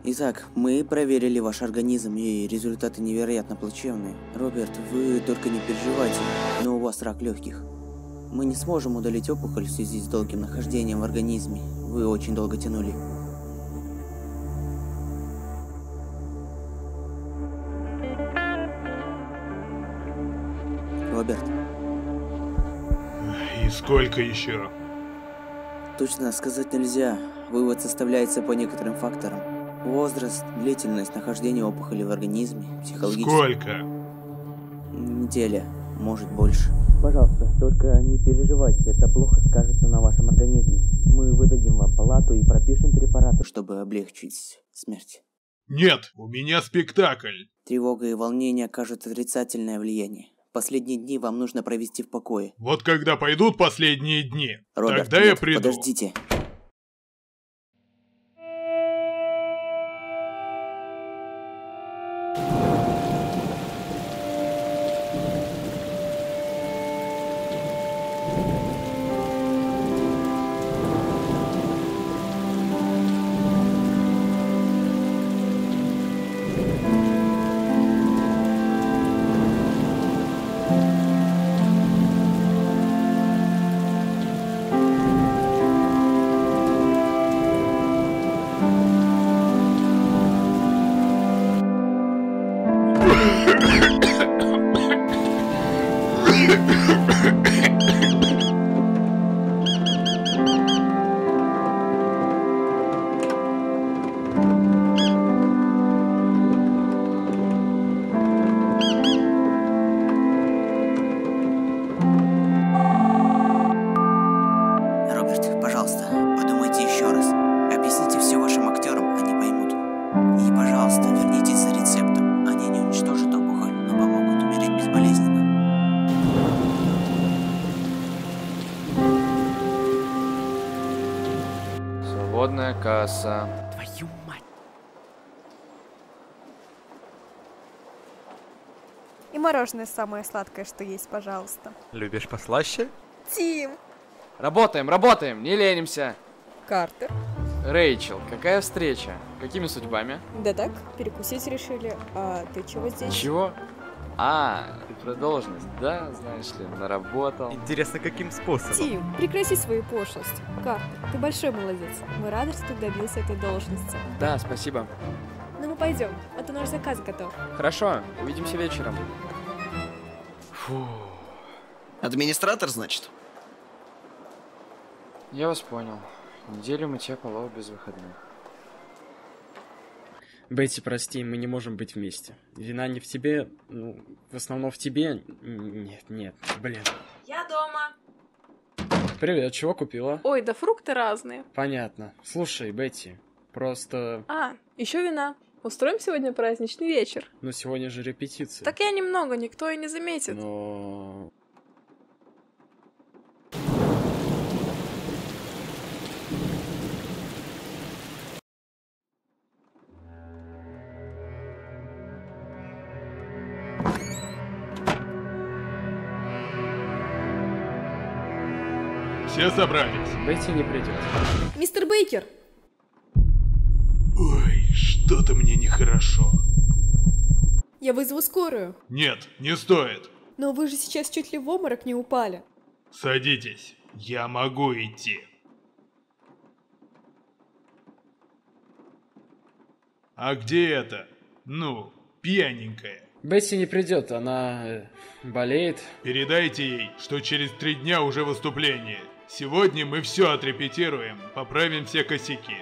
Итак, мы проверили ваш организм, и результаты невероятно плачевные. Роберт, вы только не переживайте, но у вас рак легких. Мы не сможем удалить опухоль в связи с долгим нахождением в организме. Вы очень долго тянули. Роберт. И сколько еще? Точно сказать нельзя. Вывод составляется по некоторым факторам. Возраст, длительность нахождения опухоли в организме, психологически... Сколько? Неделя, может больше. Пожалуйста, только не переживайте, это плохо скажется на вашем организме. Мы выдадим вам палату и пропишем препараты, чтобы облегчить смерть. Нет, у меня спектакль. Тревога и волнение окажут отрицательное влияние. Последние дни вам нужно провести в покое. Вот когда пойдут последние дни, Роберт, тогда нет, я приду. Подождите. Роберт, пожалуйста, подумайте еще раз. Объясните все вашим актерам, они поймут. И, пожалуйста, вернитесь за рецептом. Они не уничтожат опухоль, но помогут умереть безболезненно. Свободная касса. Твою мать. И мороженое самое сладкое, что есть, пожалуйста. Любишь послаще? Тим! Работаем, работаем, не ленимся. Картер. Рэйчел, какая встреча? Какими судьбами? Да так, перекусить решили. А ты чего здесь? Чего? А, ты про должность, да, знаешь ли, наработал. Интересно, каким способом? Тим, прекрати свою пошлость. Картер, ты большой молодец. Мы рады, что ты добился этой должности. Да, спасибо. Ну мы пойдем, а то наш заказ готов. Хорошо, увидимся вечером. Фу, Администратор, значит? я вас понял. Неделю мытья полов без выходных. Бетти, прости, мы не можем быть вместе. Вина не в тебе, ну, в основном в тебе. Нет, блин. Я дома. Привет, чего купила? Ой, да фрукты разные. Понятно. Слушай, Бетти, просто... А, еще вина. Устроим сегодня праздничный вечер. Ну, сегодня же репетиция. Так я немного, никто и не заметит. Но... Все собрались? Бетти не придет. Мистер Бейкер! Ой, что-то мне нехорошо. Я вызову скорую. Нет, не стоит. Но вы же сейчас чуть ли в обморок не упали. Садитесь, я могу идти. А где это? Ну, пьяненькая. Бетти не придет, она болеет. Передайте ей, что через 3 дня уже выступление. Сегодня мы все отрепетируем, поправим все косяки.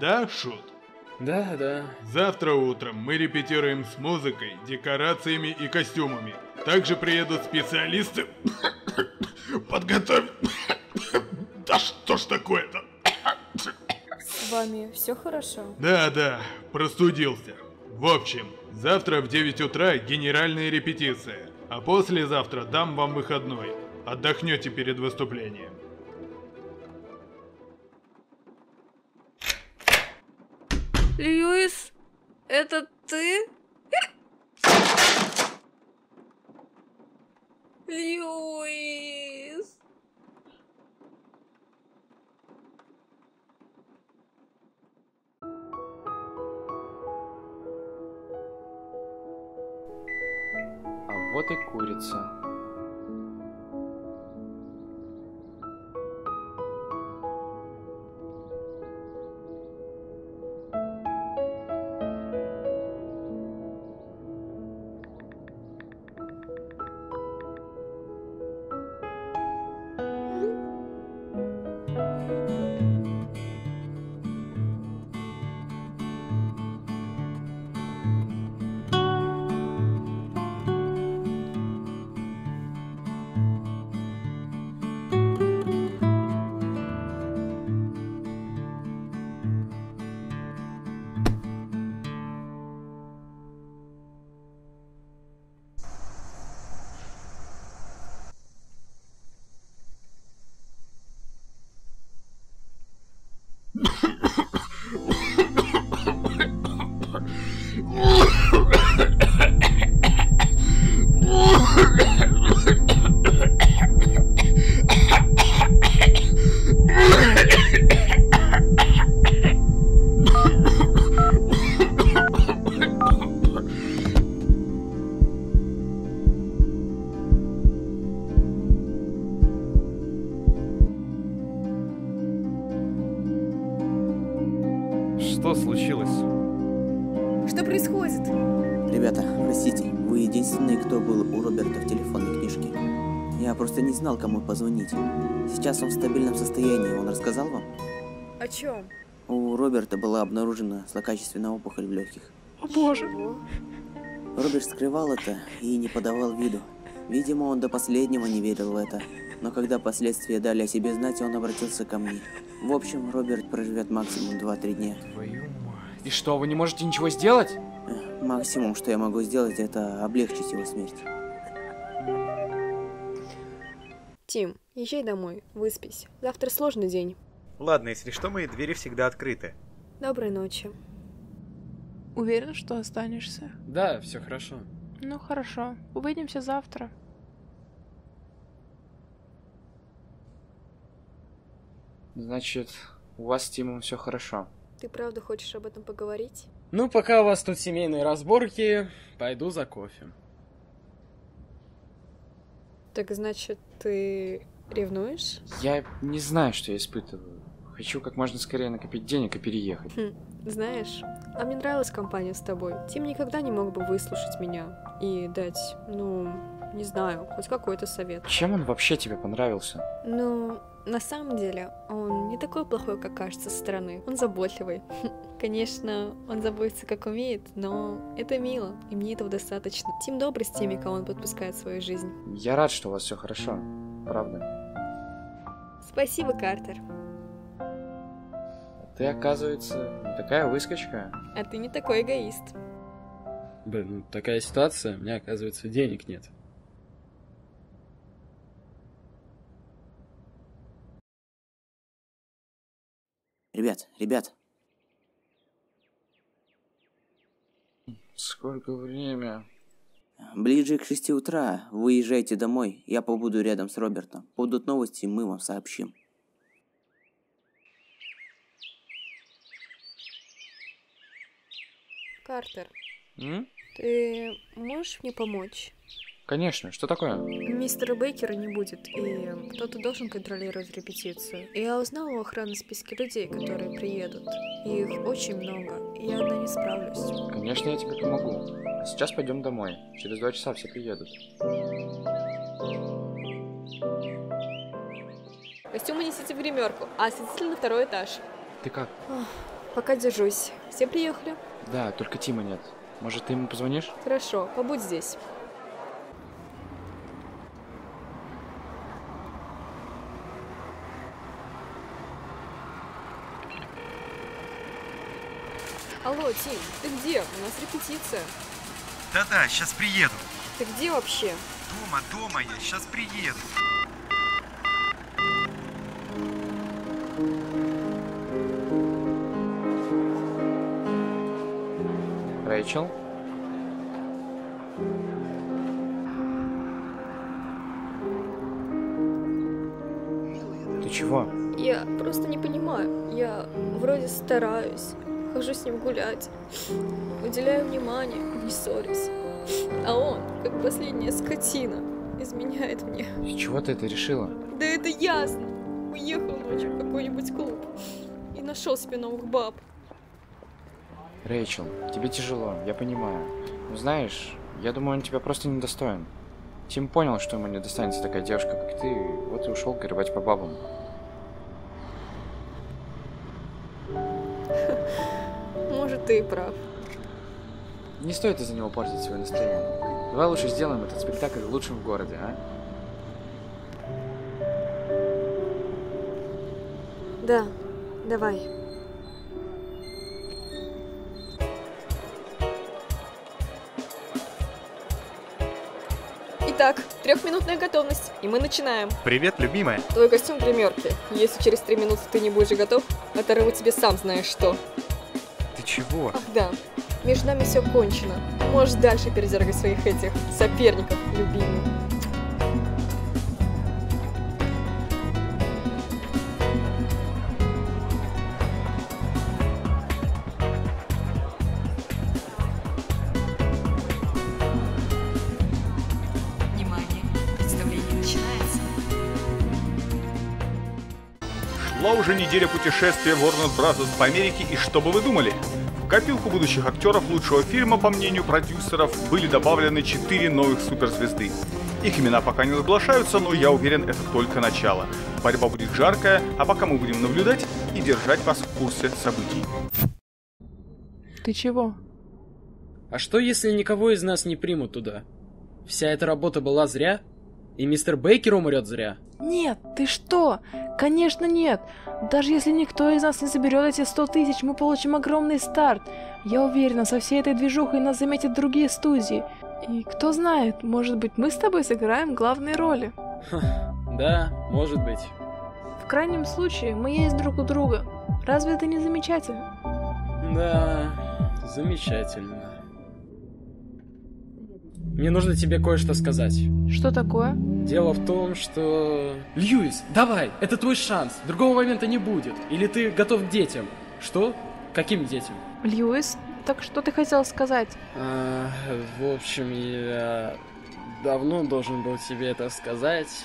Да, Шут? Да. Завтра утром мы репетируем с музыкой, декорациями и костюмами. Также приедут специалисты. Подготовить. Да что ж такое-то? С вами все хорошо? Да, простудился. В общем, завтра в 9 утра генеральная репетиция, а послезавтра дам вам выходной. Отдохнете перед выступлением. Льюис, это ты? Льюис. говорится. Что случилось? Что происходит? Ребята, простите, вы единственные, кто был у Роберта в телефонной книжке. Я просто не знал, кому позвонить. Сейчас он в стабильном состоянии, он рассказал вам? О чем? У Роберта была обнаружена злокачественная опухоль в легких. О боже. Роберт скрывал это и не подавал виду. Видимо, он до последнего не верил в это. Но когда последствия дали о себе знать, он обратился ко мне. В общем, Роберт проживет максимум 2-3 дня. Твою мать. И что, вы не можете ничего сделать? Максимум, что я могу сделать, это облегчить его смерть. Тим, езжай домой, выспись. Завтра сложный день. Ладно, если что, мои двери всегда открыты. Доброй ночи. Уверен, что останешься? Да, все хорошо. Ну хорошо, увидимся завтра. Значит, у вас с Тимом все хорошо. Ты правда хочешь об этом поговорить? Ну, пока у вас тут семейные разборки, пойду за кофе. Так значит, ты ревнуешь? Я не знаю, что я испытываю. Хочу как можно скорее накопить денег и переехать. Знаешь, а мне нравилась компания с тобой. Тим никогда не мог бы выслушать меня и дать, не знаю, хоть какой-то совет. Чем он вообще тебе понравился? Ну, на самом деле, он не такой плохой, как кажется со стороны. Он заботливый. Конечно, он заботится как умеет, но это мило, и мне этого достаточно. Тим добрый с теми, кого он подпускает в свою жизнь. Я рад, что у вас все хорошо. Правда. Спасибо, Картер. Ты, оказывается, не такая выскочка. А ты не такой эгоист. Блин, ну такая ситуация, у меня, оказывается, денег нет. Ребят. Сколько время? Ближе к 6 утра вы езжайте домой, я побуду рядом с Робертом. Будут новости, мы вам сообщим. Картер, М? ты можешь мне помочь? Конечно, что такое? Мистера Бейкера не будет, и кто-то должен контролировать репетицию. Я узнала у охраны списки людей, которые приедут. Их очень много, и я одна не справлюсь. Конечно, я тебе помогу. А сейчас пойдем домой. Через 2 часа все приедут. Костюмы несите в гримерку, а осветитель на 2-й этаж. Ты как? Пока держусь. Все приехали? Да, только Тима нет. Может, ты ему позвонишь? Хорошо, побудь здесь. Алло, Тим, ты где? У нас репетиция. Да-да, сейчас приеду. Ты где вообще? Дома я, сейчас приеду. Рэйчел? Ты чего? Я просто не понимаю. Я вроде стараюсь, хожу с ним гулять, уделяю внимание, не ссорюсь. А он, как последняя скотина, изменяет мне. С чего ты это решила? Да это ясно. Уехал ночью в какой-нибудь клуб и нашел себе новых баб. Рэйчел, тебе тяжело, я понимаю. Но знаешь, я думаю, он тебя просто недостоин. Тим понял, что ему не достанется такая девушка, как ты, вот и ушел горевать по бабам. Может, ты и прав. Не стоит из-за него портить свое настроение. Давай лучше сделаем этот спектакль лучшим в городе, а? Да, давай. Итак, 3-минутная готовность, и мы начинаем. Привет, любимая. Твой костюм гримерки. Если через 3 минуты ты не будешь готов, оторву тебе сам знаешь что. Ты чего? Ах да, между нами все кончено. Можешь дальше передергать своих этих соперников, любимый. Шла уже неделя путешествия Warner Bros. По Америке, и что бы вы думали? В копилку будущих актеров лучшего фильма, по мнению продюсеров, были добавлены 4 новых суперзвезды. Их имена пока не разглашаются, но я уверен, это только начало. Борьба будет жаркая, а пока мы будем наблюдать и держать вас в курсе событий. Ты чего? А что, если никого из нас не примут туда? Вся эта работа была зря? И мистер Бейкер умрет зря? Нет, ты что? Конечно нет. Даже если никто из нас не заберет эти 100 тысяч, мы получим огромный старт. Я уверена, со всей этой движухой нас заметят другие студии. И кто знает, может быть, мы с тобой сыграем главные роли. Да, может быть. В крайнем случае, мы есть друг у друга. Разве это не замечательно? Да, замечательно. Мне нужно тебе кое-что сказать. Что такое? Дело в том, что... Льюис, давай, это твой шанс. Другого момента не будет. Или ты готов к детям? Что? Каким детям? Льюис, так что ты хотел сказать? В общем, я давно должен был тебе это сказать.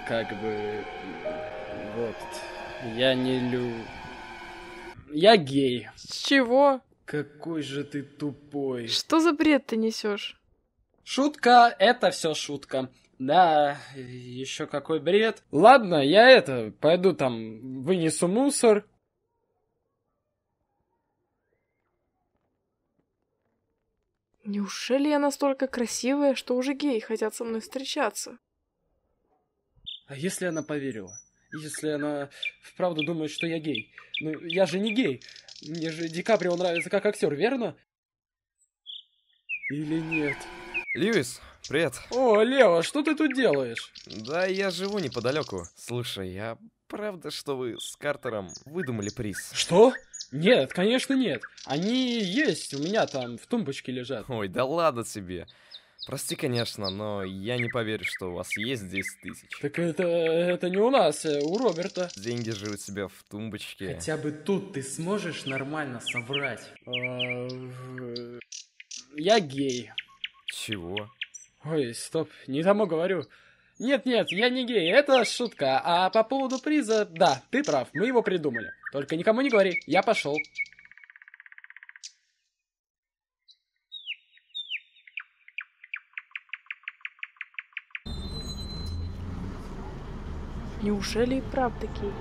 Как бы... Вот. Я не Я гей. С чего? Какой же ты тупой. Что за бред ты несешь? Шутка, это все шутка. Да, еще какой бред. Ладно, я пойду там вынесу мусор. Неужели я настолько красивая, что уже геи хотят со мной встречаться? А если она поверила? Если она вправду думает, что я гей? Ну, я же не гей. Мне же Ди Каприо нравится как актер, верно? Или нет? Льюис, привет. О, Лео, что ты тут делаешь? Да, я живу неподалеку. Слушай, а правда, что вы с Картером выдумали приз? Что? Нет, конечно нет. Они есть, у меня там в тумбочке лежат. Ой, да ладно тебе. Прости, конечно, но я не поверю, что у вас есть 10 тысяч. Так это не у нас, у Роберта. Деньги же у тебя в тумбочке. Хотя бы тут ты сможешь нормально соврать. Я гей. Чего? Ой, стоп, не тому говорю. Нет-нет, я не гей, это шутка. А по поводу приза, да, ты прав, мы его придумали. Только никому не говори, я пошел. Неужели и правда гей?